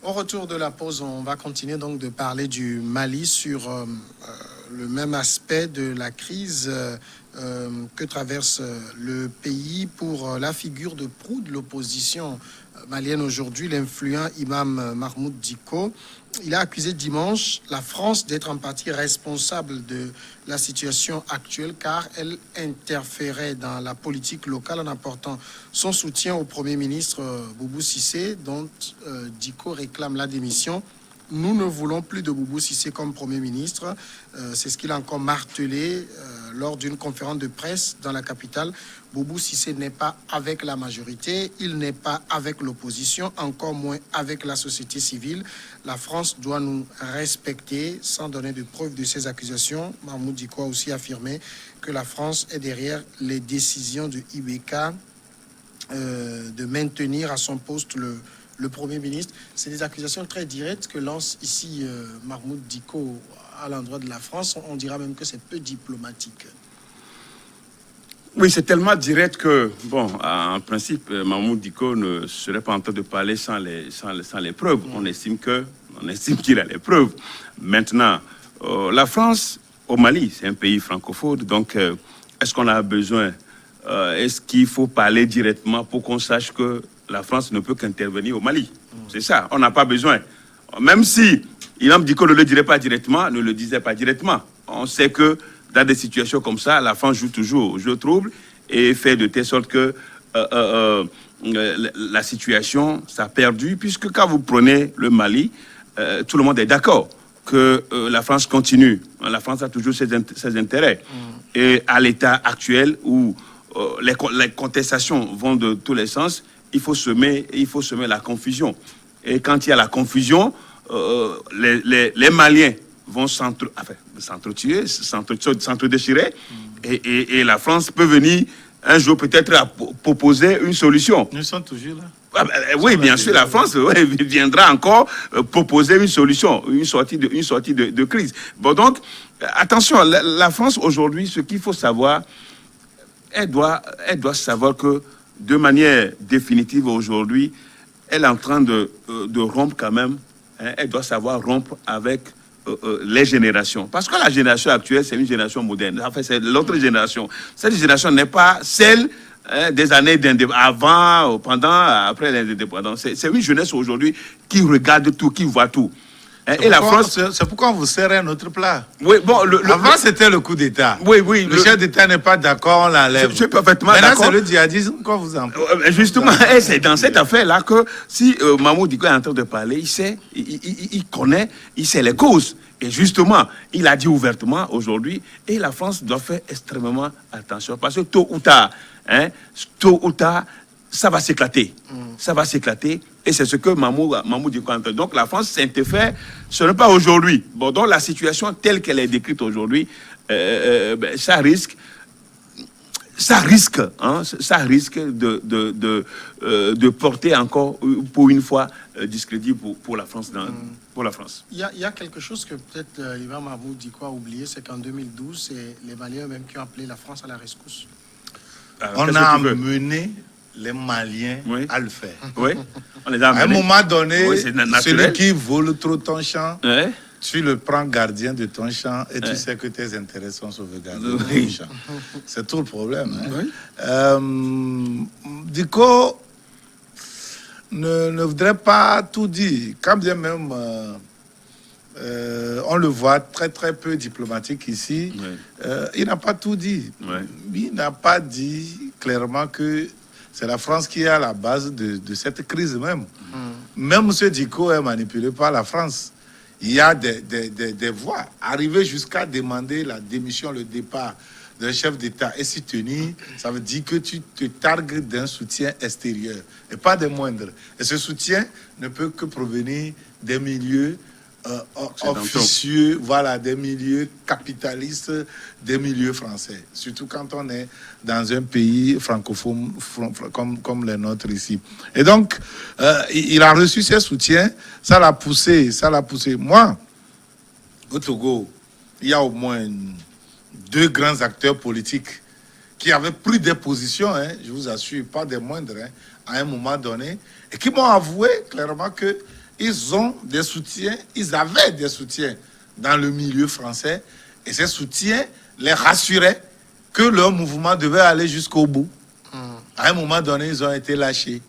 Au retour de la pause, on va continuer donc de parler du Mali sur le même aspect de la crise que traverse le pays pour la figure de proue de l'opposition malienne aujourd'hui, l'influent imam Mahmoud Dicko. Il a accusé dimanche la France d'être en partie responsable de la situation actuelle car elle interférait dans la politique locale en apportant son soutien au Premier ministre Boubou Cissé, dont Dicko réclame la démission. Nous ne voulons plus de Boubou Cissé comme Premier ministre. C'est ce qu'il a encore martelé lors d'une conférence de presse dans la capitale. Boubou Cissé n'est pas avec la majorité, il n'est pas avec l'opposition, encore moins avec la société civile. La France doit nous respecter sans donner de preuves de ces accusations. Mahmoud Dicko a aussi affirmé que la France est derrière les décisions de IBK de maintenir à son poste le Premier ministre. C'est des accusations très directes que lance ici Mahmoud Dicko à l'endroit de la France. On dira même que c'est peu diplomatique. Oui, c'est tellement direct que, bon, en principe, Mahmoud Dicko ne serait pas en train de parler sans les preuves. On estime qu'il a les preuves. Maintenant, la France, au Mali, c'est un pays francophone, donc est-ce qu'on a besoin, est-ce qu'il faut parler directement pour qu'on sache que la France ne peut qu'intervenir au Mali? C'est ça, on n'a pas besoin. Même si Imam Dicko ne le dirait pas directement, ne le disait pas directement. On sait que dans des situations comme ça, la France joue toujours au jeu trouble et fait de telle sorte que la situation s'est perdue, puisque quand vous prenez le Mali, tout le monde est d'accord que la France continue. La France a toujours ses intérêts. Et à l'état actuel où les contestations vont de tous les sens, il faut semer la confusion. Et quand il y a la confusion, les Maliens vont s'entre-déchirer et la France peut venir un jour peut-être à proposer une solution. Nous sommes toujours là. Oui, bien sûr, la France viendra encore proposer une solution, une sortie de crise. Bon, donc, attention, la France aujourd'hui, ce qu'il faut savoir, elle doit savoir que de manière définitive aujourd'hui, elle est en train de rompre quand même. Hein, elle doit savoir rompre avec les générations. Parce que la génération actuelle, c'est une génération moderne. En fait, c'est l'autre génération. Cette génération n'est pas celle des années avant, pendant, après l'indépendance. C'est une jeunesse aujourd'hui qui regarde tout, qui voit tout. Et la France, c'est pourquoi on vous sert un autre plat. Oui, bon, avant c'était le coup d'État. Oui, oui. Le chef d'État n'est pas d'accord, on l'enlève. Je suis parfaitement d'accord. Maintenant, c'est le djihadisme qu'on vous en parle. Justement, c'est dans cette affaire-là que si Mahmoud Dicko est en train de parler, il sait, il connaît, il sait les causes. Et justement, il a dit ouvertement aujourd'hui, et la France doit faire extrêmement attention, parce que tôt ou tard, ça va s'éclater. Ça va s'éclater. Et c'est ce que Mahmoud Dicko entend. Donc la France s'interfère, ce n'est pas aujourd'hui. Bon, donc la situation telle qu'elle est décrite aujourd'hui, ça risque de porter encore, pour une fois, discrédit pour la France. Pour la France. Il y a quelque chose que peut-être Imam Mahmoud Dicko a oublié, c'est qu'en 2012, c'est les Maliens même qui ont appelé la France à la rescousse. On a mené les Maliens à le faire. Oui. On les a à un moment donné, celui qui vole trop ton champ, tu le prends gardien de ton champ et tu sais que tes intérêts sont sauvegardés dans ton champ. C'est tout le problème. Hein? Dicko ne voudrait pas tout dire. Quand bien même on le voit très très peu diplomatique ici, il n'a pas tout dit. Il n'a pas dit clairement que c'est la France qui est à la base de cette crise même. Même M. Dicko est manipulé par la France. Il y a des voix arrivées jusqu'à demander la démission, le départ d'un chef d'État. Et si tenir, ça veut dire que tu te targues d'un soutien extérieur, et pas des moindres. Et ce soutien ne peut que provenir des milieux officieux, voilà, des milieux capitalistes, des milieux français. Surtout quand on est dans un pays francophone comme le nôtre ici. Et donc, il a reçu ses soutiens, ça l'a poussé. Moi, au Togo, il y a au moins 2 grands acteurs politiques qui avaient pris des positions, hein, je vous assure, pas des moindres, hein, à un moment donné, et qui m'ont avoué clairement que ils ont des soutiens, ils avaient des soutiens dans le milieu français, et ces soutiens les rassuraient que leur mouvement devait aller jusqu'au bout. À un moment donné, ils ont été lâchés.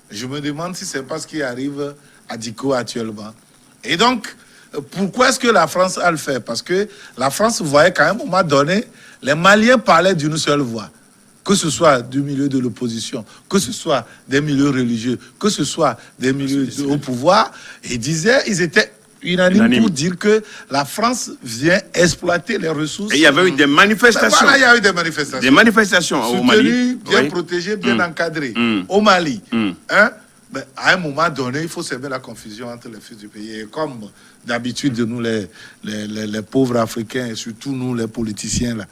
Je me demande si c'est pas ce qui arrive à Dicko actuellement. Et donc, pourquoi est-ce que la France a le fait? Parce que la France voyait qu'à un moment donné, les Maliens parlaient d'une seule voix. Que ce soit du milieu de l'opposition, que ce soit des milieux religieux, que ce soit des milieux au pouvoir, ils disaient, ils étaient unanimes pour dire que la France vient exploiter les ressources. Et il y avait eu des manifestations. Voilà, il y a eu des manifestations. Des manifestations au Mali. Bien protégées, bien encadrées. Au Mali. Hein? Ben, à un moment donné, il faut semer la confusion entre les fils du pays. Et comme d'habitude, nous, les pauvres Africains, et surtout nous, les politiciens, là,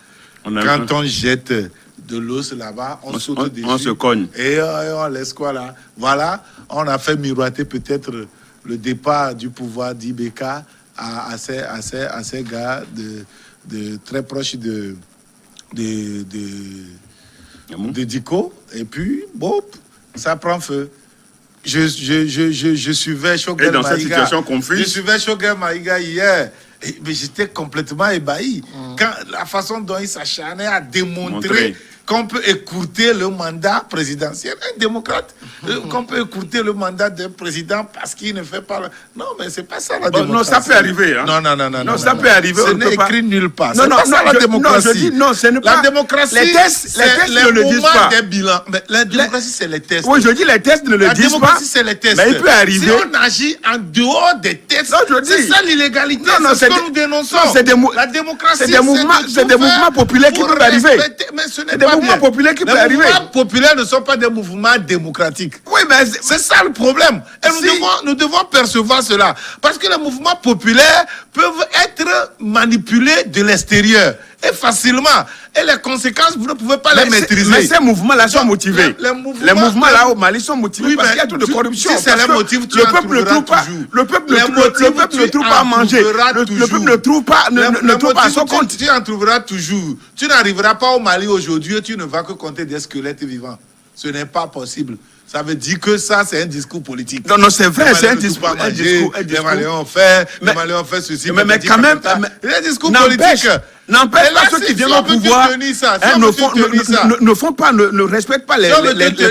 quand on jette de l'os là-bas, on saute dessus. On se cogne. Et on laisse quoi là? Voilà, on a fait miroiter peut-être le départ du pouvoir d'IBK à ces gars de très proches de Dicko. Et puis, bon, ça prend feu. Je suivais Choguel Maïga. Et dans cette situation confuse. Je suivais Choguel Maïga hier. Mais j'étais complètement ébahi. Quand la façon dont il s'acharnait à démontrer qu'on peut écourter le mandat présidentiel, un démocrate, qu'on peut écourter le mandat d'un président parce qu'il ne fait pas... Non, mais c'est pas ça la démocratie. Non, ça peut arriver. Hein. Non, ça peut arriver. Ce n'est écrit nulle part. Non, c'est pas ça la démocratie. Non, je dis non, ce n'est pas... La démocratie, les tests ne le disent pas. Des bilans. Mais la démocratie, c'est les tests. Oui, je dis les tests ne le disent pas. La démocratie, c'est les tests. Mais il peut arriver... Si on agit en dehors des tests, c'est ça l'illégalité. C'est ce que nous dénonçons. La démocratie, c'est des mouvements populaires qui peuvent arriver. Mais ce n'est C'est des mouvements populaires qui peuvent arriver. Les mouvements populaires ne sont pas des mouvements démocratiques. Oui, mais c'est ça le problème. Et nous devons percevoir cela. Parce que les mouvements populaires peuvent être manipulés de l'extérieur. Et facilement. Et les conséquences, vous ne pouvez pas les maîtriser. Mais ces mouvements-là sont motivés. Les mouvements là au Mali sont motivés parce qu'il y a trop de corruption. Si c'est les motifs, le peuple ne trouve pas. Le peuple ne trouve pas à manger. Le peuple ne trouve pas à son compte. Tu en trouveras toujours. Tu n'arriveras pas au Mali aujourd'hui et tu ne vas que compter des squelettes vivants. Ce n'est pas possible. Ça veut dire que ça, c'est un discours politique. Non, c'est vrai, c'est un discours. Les Maliens ont fait ceci. Mais quand même, c'est un discours politique. N'empêche pas ceux qui viennent au pouvoir ne respectent pas les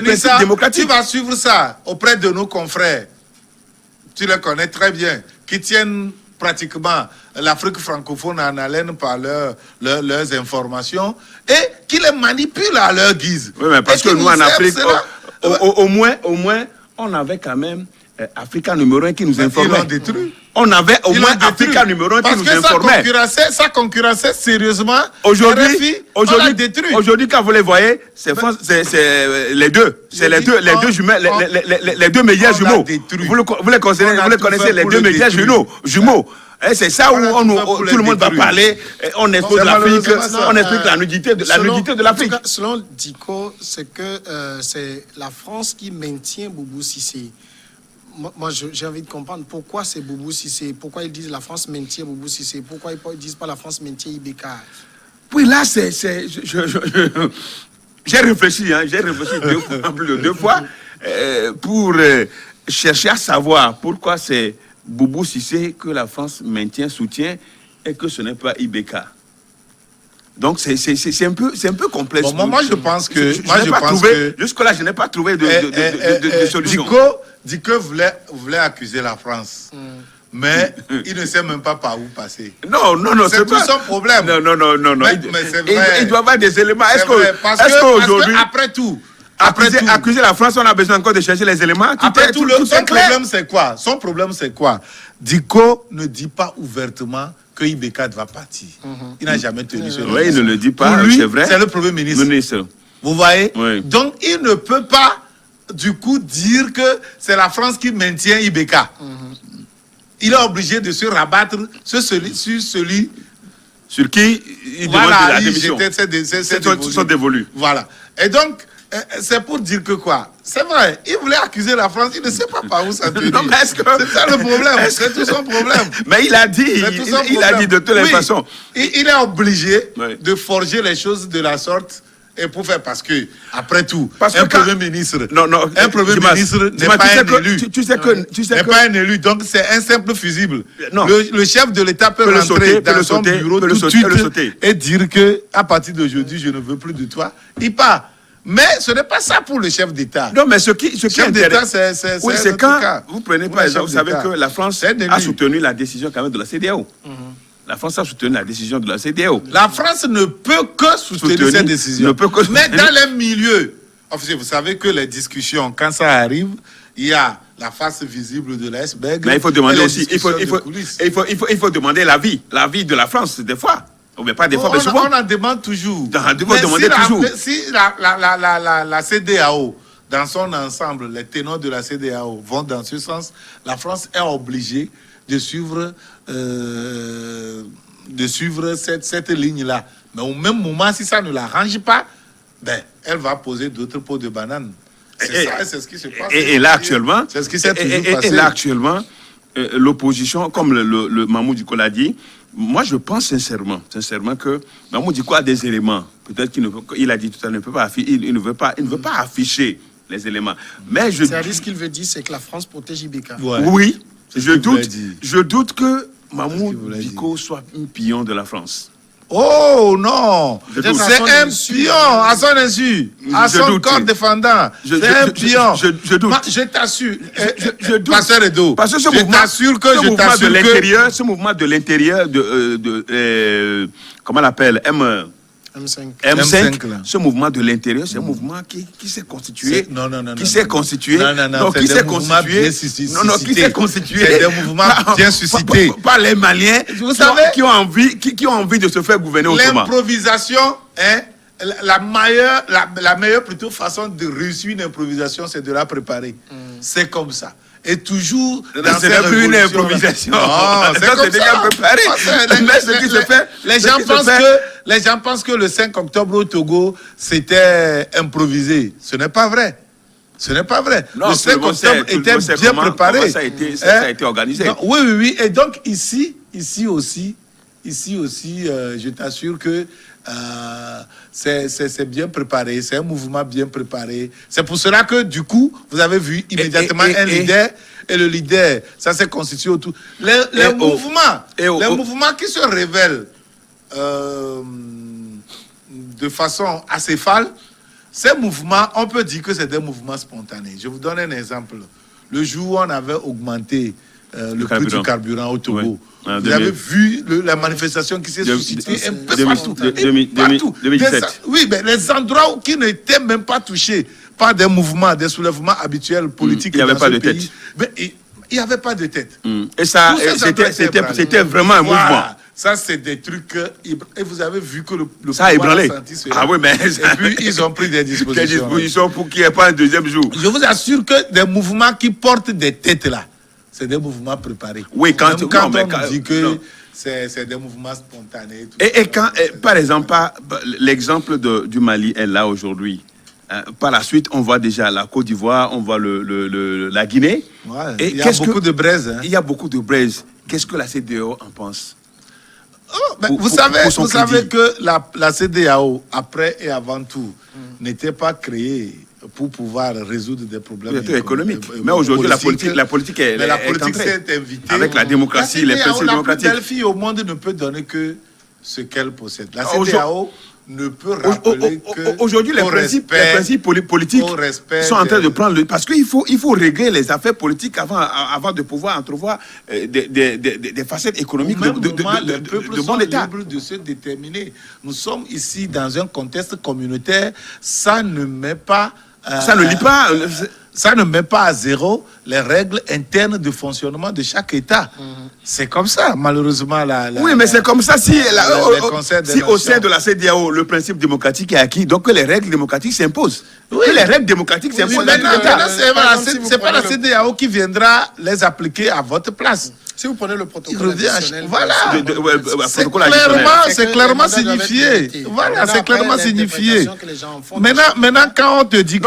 principes démocratiques. Tu vas suivre ça auprès de nos confrères. Tu les connais très bien. Qui tiennent pratiquement l'Afrique francophone en haleine par leurs informations et qui les manipulent à leur guise. Oui, mais parce que nous, en Afrique, au moins, on avait quand même Africa numéro 1 qui nous informait. Ils l'ont détruit. On avait au moins Africa numéro 1 qui nous informait. Parce que ça concurrençait sérieusement. Aujourd'hui, quand vous les voyez, c'est les deux. C'est les deux jumelles, les deux meilleurs jumeaux. Vous les connaissez, les deux meilleurs jumeaux. C'est ça où tout le monde va parler. On expose l'Afrique, on explique la nudité de l'Afrique. Selon Dicko, c'est que c'est la France qui maintient Boubou Cissé. Moi, j'ai envie de comprendre pourquoi c'est Boubou Cissé. Pourquoi ils disent la France maintient Boubou Cissé. Pourquoi ils ne disent pas la France maintient IBK. Oui, là, j'ai réfléchi plus de deux fois pour chercher à savoir pourquoi c'est Boubou Cissé que la France maintient, soutient et que ce n'est pas IBK. Donc c'est un peu complexe. Bon, moi je pense que jusque-là je n'ai pas trouvé de solution. Dicko voulait accuser la France. Mais il ne sait même pas par où passer. Non, c'est tout son problème. Non. Mais c'est vrai. Il doit avoir des éléments. Est-ce qu'aujourd'hui, après tout, accuser la France, on a besoin encore de chercher les éléments. Son problème, c'est quoi? Dicko ne dit pas ouvertement que IBK va partir. Il n'a jamais tenu ce Oui, il ne le dit pas, c'est vrai. C'est le Premier ministre. Vous voyez? Oui. Donc, il ne peut pas, du coup, dire que c'est la France qui maintient IBK. Il est obligé de se rabattre sur celui sur qui il demande la démission. Sont dévolus. Voilà. Et donc, c'est pour dire que quoi? C'est vrai, il voulait accuser la France, il ne sait pas par où ça tenir. C'est ça le problème, c'est tout son problème. Mais il a dit, il a dit de toutes les façons. Il est obligé de forger les choses de la sorte Et pour faire, parce que, après tout, un Premier ministre, un Premier ministre n'est pas un élu. Tu sais que... pas un élu, donc c'est un simple fusible. Non. Le chef de l'État peut rentrer dans son bureau tout de suite et dire que, à partir d'aujourd'hui, je ne veux plus de toi. Il part. Mais ce n'est pas ça pour le chef d'État. Non, mais ce qui chef d'État, c'est quand cas. vous prenez par exemple, vous savez que la France a soutenu la décision quand même de la CEDEAO. La France a soutenu la décision de la CEDEAO. La France ne peut que soutenir cette décision. Mais dans les milieux, vous savez que les discussions, quand ça arrive, il y a la face visible de l'iceberg. Mais il faut demander aussi, il faut demander l'avis de la France des fois. Mais pas des fois, mais souvent. On en demande toujours. Si la CEDEAO, dans son ensemble, les ténors de la CEDEAO vont dans ce sens, la France est obligée de suivre cette ligne-là. Mais au même moment, si ça ne l'arrange pas, elle va poser d'autres pots de banane. C'est ce qui se passe. Et là, actuellement, c'est ce qui s'est toujours passé. Et là, actuellement, l'opposition, comme le Mamoud Dicko l'a dit, moi, je pense sincèrement que Mamoud Dicko a des éléments. Peut-être qu'il a dit tout à l'heure, il ne veut pas afficher les éléments. Mais ce qu'il veut dire, c'est que la France protège Ibeka. Ouais. Oui. Je doute que Mamoud Dicko soit un pion de la France. Oh non, c'est un pion à son insu, à son corps défendant. C'est un pion. Je doute. Je t'assure. Je doute. Pasteur Edo, parce que ce mouvement de l'intérieur comment on l'appelle, M5, ce mouvement de l'intérieur, c'est un mouvement qui s'est constitué. Qui s'est constitué. C'est des mouvements bien suscités. Par les Maliens, vous savez, qui ont envie de se faire gouverner autrement. L'improvisation, la meilleure plutôt façon de réussir une improvisation, c'est de la préparer. C'est comme ça. Et toujours dans c'est plus une improvisation. C'est déjà préparé. Mais ce qui se fait, les gens pensent que le 5 octobre au Togo, c'était improvisé. Ce n'est pas vrai. Non, le 5 octobre était bien préparé. Ça a été organisé. Non, oui. Et donc ici aussi, je t'assure que c'est bien préparé, c'est un mouvement bien préparé. C'est pour cela que du coup, vous avez vu immédiatement un leader, et le leader, ça s'est constitué autour. Les mouvements qui se révèlent de façon acéphale, ces mouvements, on peut dire que c'est des mouvements spontanés. Je vous donne un exemple. Le jour où on avait augmenté le prix du carburant au Togo, vous avez vu la manifestation qui s'est suscitée un peu partout. 2017. Oui, mais les endroits qui n'étaient même pas touchés par des mouvements, des soulèvements habituels politiques. Il n'y avait pas de tête. Il n'y avait pas de tête. Et ça, c'était vraiment un mouvement. Ça, c'est des trucs. Et vous avez vu que le ça a ébranlé. Ah oui, mais. Et puis, ils ont pris des dispositions. Des dispositions pour qu'il n'y ait pas un deuxième jour. Je vous assure que des mouvements qui portent des têtes là, c'est des mouvements préparés. Oui, quand on dit que c'est des mouvements spontanés. Et quand, par exemple, l'exemple du Mali est là aujourd'hui. Par la suite, on voit déjà la Côte d'Ivoire, on voit la Guinée. Ouais, il y a beaucoup de braises. Il y a beaucoup de braises. Qu'est-ce que la CEDEAO en pense? Vous savez que la CEDEAO, après et avant tout, n'était pas créée pour pouvoir résoudre des problèmes économiques. Mais aujourd'hui, la politique s'est invitée. Avec la démocratie, les principes démocratiques. La plus belle fille au monde ne peut donner que ce qu'elle possède. La CEDEAO ne peut rappeler que aujourd'hui, les principes politiques sont en train de prendre parce qu'il faut régler les affaires politiques avant de pouvoir entrevoir des facettes économiques de bon état. Libres de se déterminer. Nous sommes ici dans un contexte communautaire. Ça ne met pas ça ne met pas à zéro les règles internes de fonctionnement de chaque État. C'est comme ça, malheureusement. Oui, mais c'est comme ça si au sein de la CEDEAO, le principe démocratique est acquis, donc que les règles démocratiques s'imposent. Oui. Que les règles démocratiques s'imposent. Maintenant, c'est pas la CEDEAO qui viendra les appliquer à votre place. Si vous prenez le protocole additionnel, voilà, c'est clairement signifié. Voilà, c'est clairement signifié. Maintenant, quand on te dit que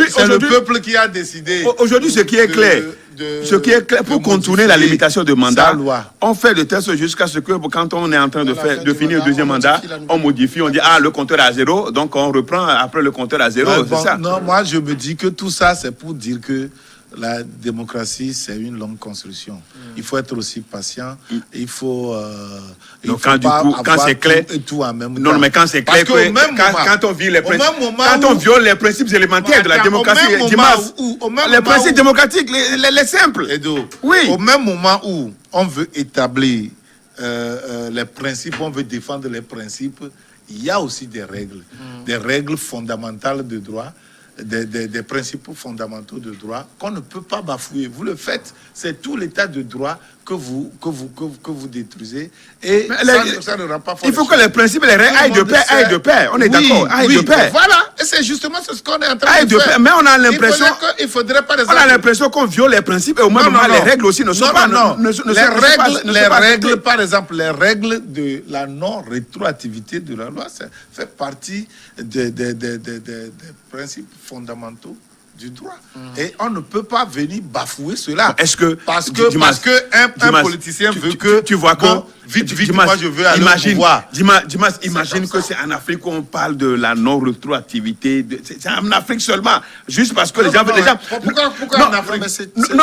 c'est le peuple qui a décidé. Aujourd'hui, ce qui est clair, ce qui est clair, pour contourner la limitation de mandat, loi. on fait de telle sorte jusqu'à ce que quand on est en train de finir le deuxième mandat, on modifie, on dit le compteur est à 0, donc on reprend après le compteur à 0, c'est ça. Non, moi je me dis que tout ça c'est pour dire que la démocratie, c'est une longue construction. Il faut être aussi patient. Il faut. Donc, quand c'est clair. Tout en même temps. Non, mais quand c'est clair, quand on viole les principes élémentaires de la démocratie, les principes démocratiques, les simples. Edo, oui. Au même moment où on veut établir les principes, on veut défendre les principes, il y a aussi des règles fondamentales de droit. Des principes fondamentaux de droit qu'on ne peut pas bafouer. Vous le faites, c'est tout l'état de droit que vous détruisez. Et ça ne rend pas fort. Il faut que les principes et les règles aillent de pair. On est d'accord, aillent de pair. Voilà, et c'est justement ce qu'on est en train de faire. Mais on a l'impression... Il faudrait par exemple... On a l'impression qu'on viole les principes et au même moment, les règles aussi ne sont pas... Les règles, par exemple, les règles de la non-rétroactivité de la loi, ça fait partie des principes fondamentaux du droit. Et on ne peut pas venir bafouer cela. Parce qu'un politicien veut que... Tu vois que... Vite, moi je veux aller au pouvoir. Imagine que c'est en Afrique qu'on parle de la non-rétroactivité. C'est en Afrique seulement. Juste parce que les gens... Pourquoi en Afrique? C'est une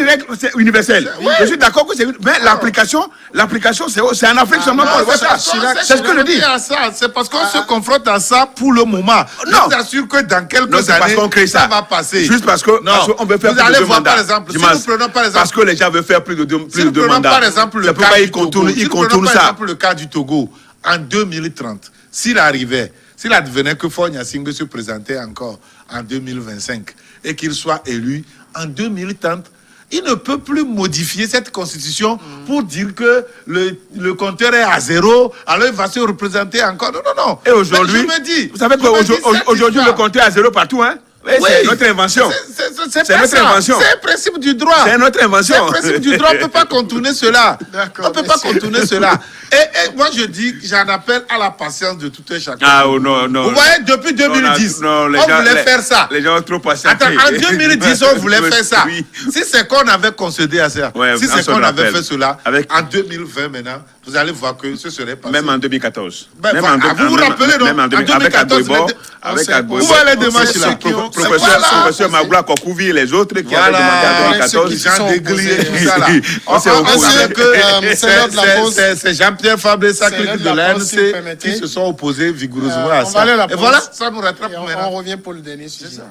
règle universelle. Je suis d'accord que c'est une... Mais l'application, c'est en Afrique seulement qu'on voit ça. C'est ce que je dis. C'est parce qu'on se confronte à ça pour le moment. Je vous assure que dans quelques années, ça va passer. Juste parce qu'on veut faire plus de deux mandats. Par exemple, si nous prenons par exemple... Parce que les gens veulent faire plus de deux mandats. Si nous prenons par exemple le cas il contourne ça. Par exemple, le cas du Togo, en 2030, s'il advenait que Faure Gnassingbé se présentait encore en 2025 et qu'il soit élu en 2030, il ne peut plus modifier cette constitution pour dire que le compteur est à 0, alors il va se représenter encore. Non. Et aujourd'hui, vous savez qu'aujourd'hui, le compteur est à 0 partout, hein? Oui, c'est notre invention. C'est notre invention. C'est le principe du droit. C'est notre invention. C'est le principe du droit. On ne peut pas contourner cela. On ne peut pas contourner cela. Et moi, je dis, j'en appelle à la patience de tout un chacun. Non. Vous voyez, depuis 2010, on voulait faire ça. Les gens ont trop patienté. Attends, en 2010, on voulait faire ça. Si c'est qu'on avait concédé à ça, si c'est qu'on avait fait cela, en 2020 maintenant, vous allez voir que ce serait passé. Même en 2014. Vous vous rappelez, non? En 2014, avec Agboibo. Où va les démarches là? Professeur Magoula Kokouvi et les autres qui avaient demandé en 2014. Jean Degli et tout ça là. On s'est opposé. C'est Jean-Pierre Fabre et Sacré de l'ANC qui se sont opposés vigoureusement à ça. Et voilà, ça nous rattrape maintenant. On revient pour le dernier sujet.